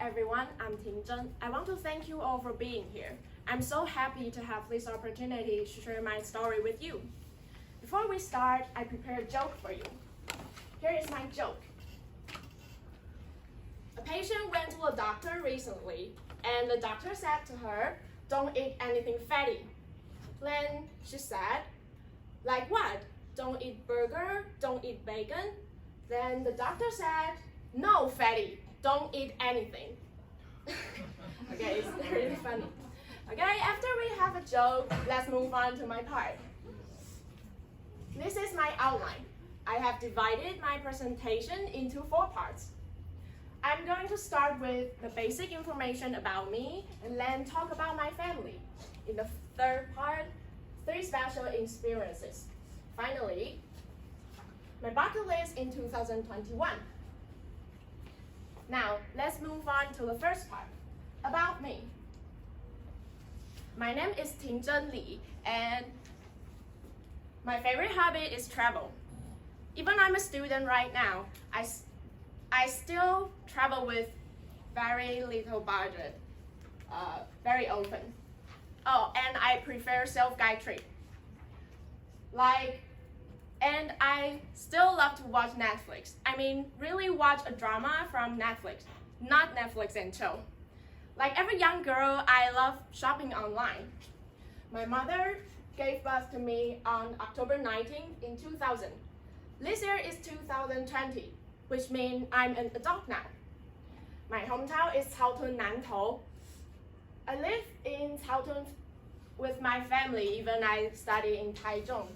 everyone, I'm Ting Zhen. I want to thank you all for being here. I'm so happy to have this opportunity to share my story with you. Before we start, I prepared a joke for you. Here is my joke. A patient went to a doctor recently, and the doctor said to her, "Don't eat anything fatty." Then she said, "Like what? Don't eat burger, don't eat bacon?" Then the doctor said, "No, fatty, don't eat anything." Okay, it's really funny. Okay, after we have a joke, let's move on to my part. This is my outline. I have divided my presentation into 4 parts. I'm going to start with the basic information about me and then talk about my family. In the 3rd part, 3 special experiences. Finally, my bucket list in 2021. Now, let's move on to the first part, about me. My name is Ting Zhen Li, and my favorite hobby is travel. Even I'm a student right now, I still travel with very little budget, very often. Oh, and I prefer self-guided trip. And I still love to watch Netflix. I mean, really watch a drama from Netflix, not Netflix and chill. Like every young girl, I love shopping online. My mother gave birth to me on October 19th in 2000. This year is 2020, which means I'm an adult now. My hometown is Caotun, Nantou. I live in Caotun with my family, even I study in Taichung.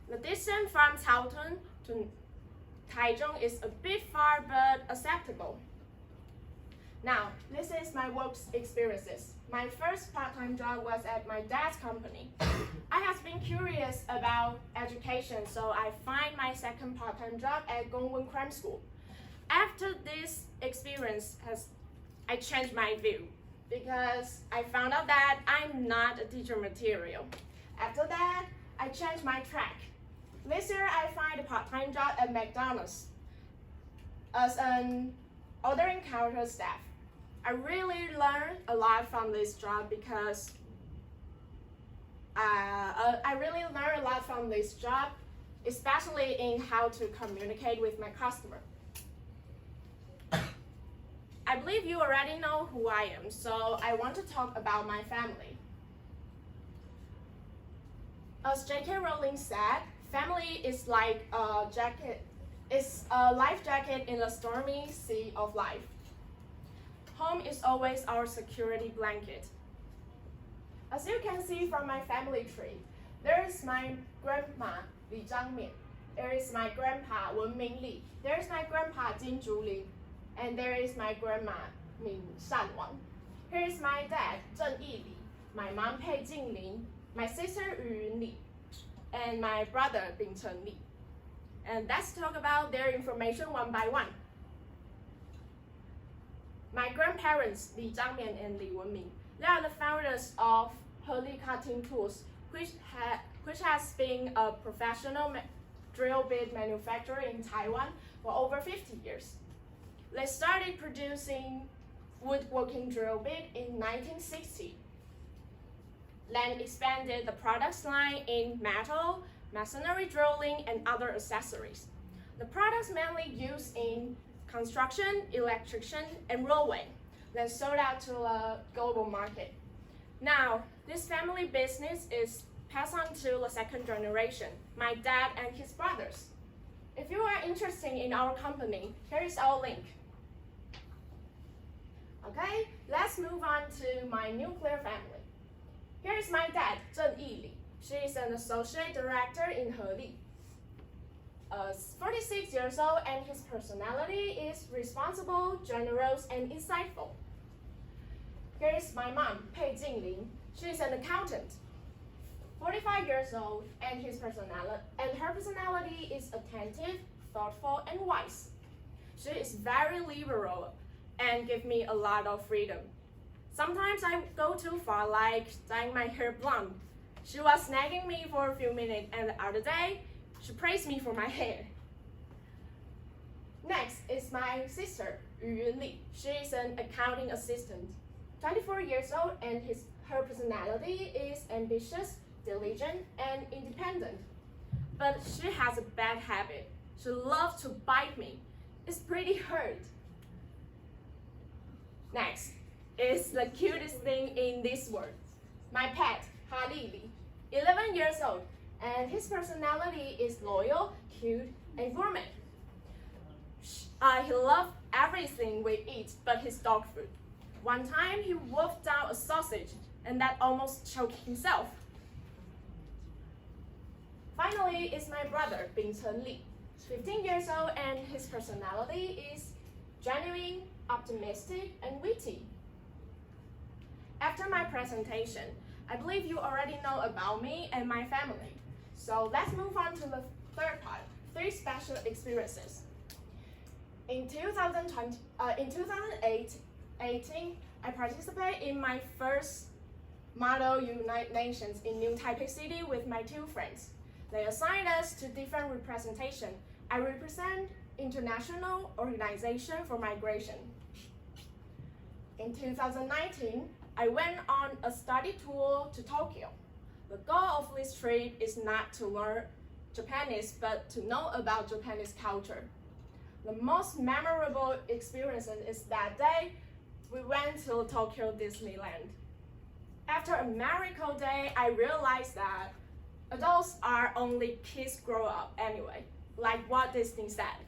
The distance from Caotun to Taichung is a bit far, but acceptable. Now, this is my work experiences. My first part-time job was at my dad's company. I have been curious about education, so I find my second part-time job at Gongwen Cram School. After this experience, I changed my view because I found out that I'm not a teacher material. After that, I changed my track. This year, I find a part-time job at McDonald's as an ordering counter staff. I really learned a lot from this job because especially in how to communicate with my customer. I believe you already know who I am, so I want to talk about my family. As J.K. Rowling said, family is like a jacket. It's a life jacket in the stormy sea of life. Home is always our security blanket. As you can see from my family tree, there is my grandma, Li Zhangmian. There is my grandpa, Wen Mingli. There is my grandpa, Jin Zhulin. And there is my grandma, Min Shanwang. Here is my dad, Zheng Yili. My mom, Pei Jinglin. My sister, Yu Yun Li. And my brother, Bing Chen Li. And let's talk about their information one by one. My grandparents, Li Zhangmian and Li Wenming, they are the founders of Heli Cutting Tools, which has been a professional drill bit manufacturer in Taiwan for over 50 years. They started producing woodworking drill bit in 1960, then expanded the products line in metal, masonry drilling, and other accessories. The products mainly used in construction, electrician, and railway, then sold out to a global market. Now, this family business is passed on to the 2nd generation, my dad and his brothers. If you are interested in our company, here is our link. Okay, let's move on to my nuclear family. Here is my dad, Zheng Yili. She is an associate director in Heli. 46 years old, and his personality is responsible, generous, and insightful. Here is my mom, Pei Jinglin. She is an accountant. 45 years old, and her personality is attentive, thoughtful, and wise. She is very liberal and gives me a lot of freedom. Sometimes I go too far, like dyeing my hair blonde. She was nagging me for a few minutes, and the other day, she praised me for my hair. Next is my sister. Li. She is an accounting assistant, 24 years old, and her personality is ambitious, diligent, and independent. But she has a bad habit. She loves to bite me. It's pretty hurt. Next is the cutest thing in this world. My pet, Halili, 11 years old, and his personality is loyal, cute, and gourmet. He loves everything we eat but his dog food. One time he wolfed down a sausage and that almost choked himself. Finally is my brother, Bingchen Li, 15 years old, and his personality is genuine, optimistic, and witty. After my presentation, I believe you already know about me and my family. So let's move on to the third part, 3 special experiences. In 2018, I participated in my first Model United Nations in New Taipei City with my 2 friends. They assigned us to different representation. I represent International Organization for Migration. In 2019, I went on a study tour to Tokyo. The goal of this trip is not to learn Japanese, but to know about Japanese culture. The most memorable experience is that day we went to Tokyo Disneyland. After a miracle day, I realized that adults are only kids grow up anyway, like what Disney said.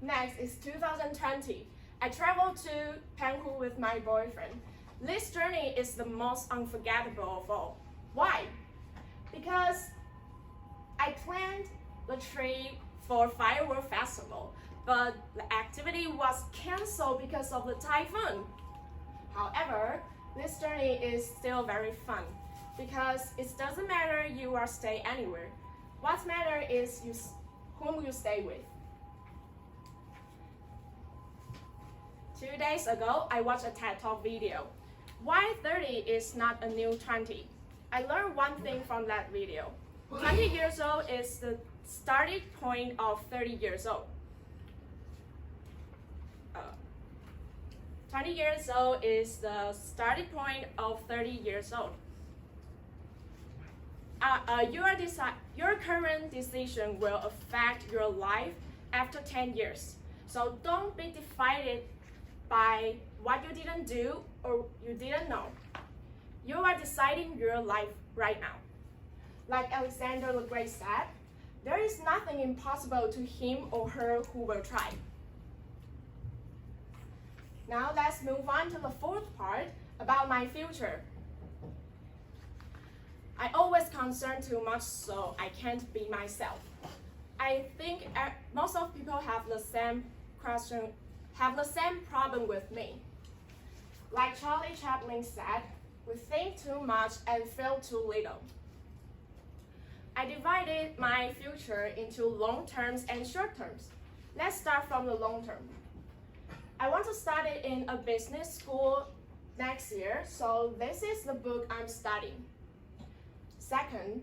Next is 2020. I traveled to Cancun with my boyfriend. This journey is the most unforgettable of all. Why? Because I planned the trip for firework festival, but the activity was canceled because of the typhoon. However, this journey is still very fun because it doesn't matter you are stay anywhere. What matters is whom you stay with. 2 days ago, I watched a TED Talk video. Why 30 is not a new 20. I learned one thing from that video. 20 years old is the starting point of 30 years old. 20 years old is the starting point of 30 years old. Your current decision will affect your life after 10 years. So don't be divided by what you didn't do or you didn't know. You are deciding your life right now. Like Alexander the Great said, there is nothing impossible to him or her who will try. Now let's move on to the fourth part about my future. I always concern too much, so I can't be myself. I think most of people have the same question, have the same problem with me. Like Charlie Chaplin said, we think too much and feel too little. I divided my future into long terms and short terms. Let's start from the long term. I want to study in a business school next year, so this is the book I'm studying. Second,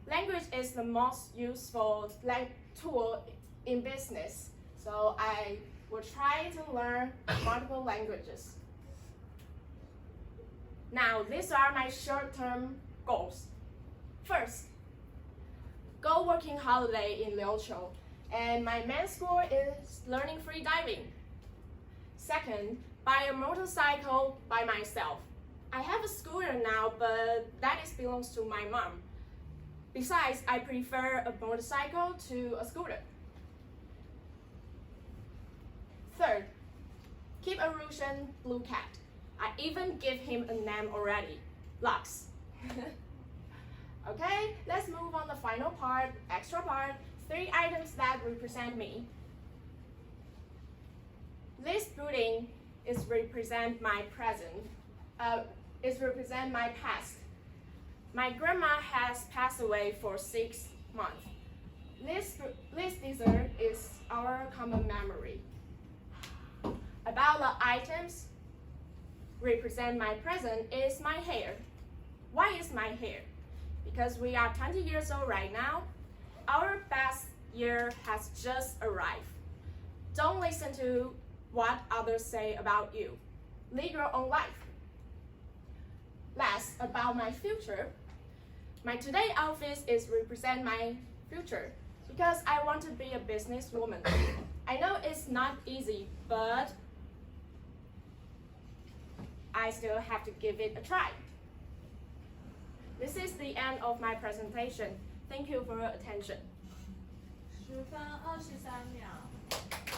language is the most useful tool in business, so I will try to learn multiple languages. Now, these are my short-term goals. First, go working holiday in Liuqiu, and my main goal is learning free diving. Second, buy a motorcycle by myself. I have a scooter now, but that belongs to my mom. Besides, I prefer a motorcycle to a scooter. Third, keep a Russian blue cat. I even give him a name already, Lux. Okay, let's move on the final part, extra part, 3 items that represent me. This pudding is represent my present, is represent my past. My grandma has passed away for 6 months. This dessert is our common memory. About the items represent my present is my hair. Why is my hair? Because we are 20 years old right now. Our best year has just arrived. Don't listen to what others say about you. Live your own life. Last, about my future. My today outfit is represent my future because I want to be a businesswoman. I know it's not easy, but I still have to give it a try. This is the end of my presentation. Thank you for your attention. 10分23秒。